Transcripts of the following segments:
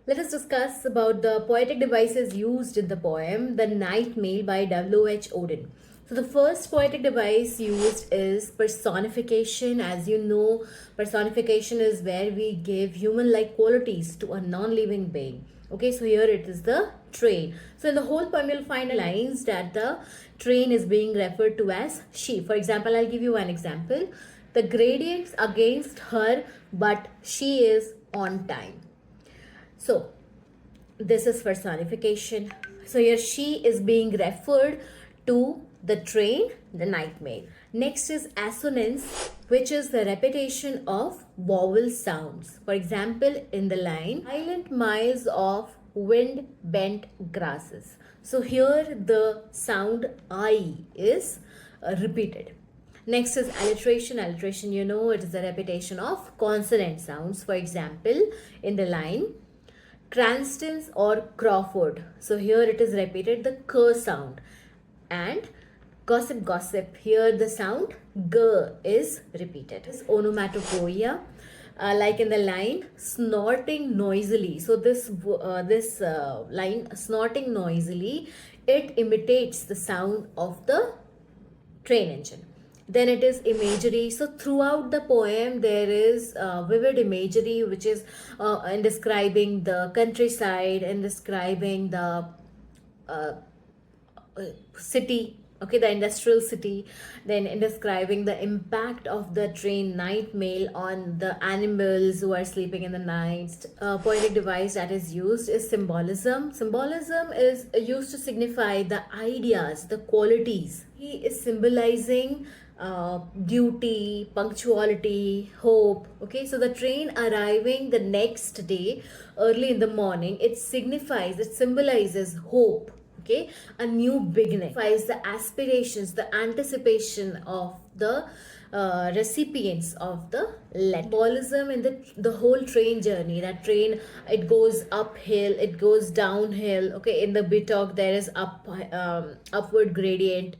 Let us discuss about the poetic devices used in the poem The Night Mail by W.H. Auden. So the first poetic device used is personification. As you know, personification is where we give human-like qualities to a non-living being. Okay, so here it is the train. So in the whole poem, you'll find lines that the train is being referred to as she. For example, I'll give you one example. The gradients against her, but she is on time. So this is personification. So here she is being referred to the train, the night mail. Next is assonance, which is the repetition of vowel sounds. For example, in the line, silent miles of wind bent grasses. So here the sound I is repeated. Next is alliteration. Alliteration, you know, it is a repetition of consonant sounds. For example, in the line, Cranston's or Crawford. So here it is repeated the k sound. And gossip, gossip. Here the sound g is repeated. This onomatopoeia, like in the line, snorting noisily. So this line, snorting noisily, it imitates the sound of the train engine. Then it is imagery. So throughout the poem there is vivid imagery, which is in describing the countryside and describing the uh, city, okay, the industrial city. Then in describing the impact of the train night mail on the animals who are sleeping in the night. Poetic device that is used is symbolism. Symbolism is used to signify the ideas, the qualities. He is symbolizing duty, punctuality, hope. Okay, so the train arriving the next day early in the morning, it signifies, it symbolizes hope. Okay, a new beginning. Signifies the aspirations, the anticipation of the recipients of the letter. Symbolism in the whole train journey. That train, it goes uphill, it goes downhill. Okay, in the Bitok there is upward gradient.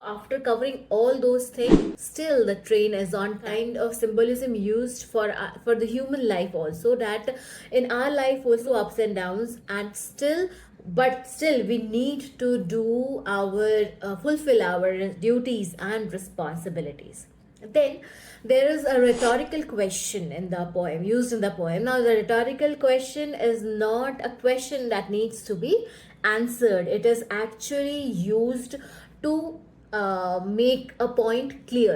After covering all those things, still the train is on time. Kind of symbolism used for the human life also, that in our life also ups and downs, and still, but still we need to do our fulfill our duties and responsibilities. Then there is a rhetorical question in the poem, used in the poem. Now the rhetorical question is not a question that needs to be answered. It is actually used to make a point clear.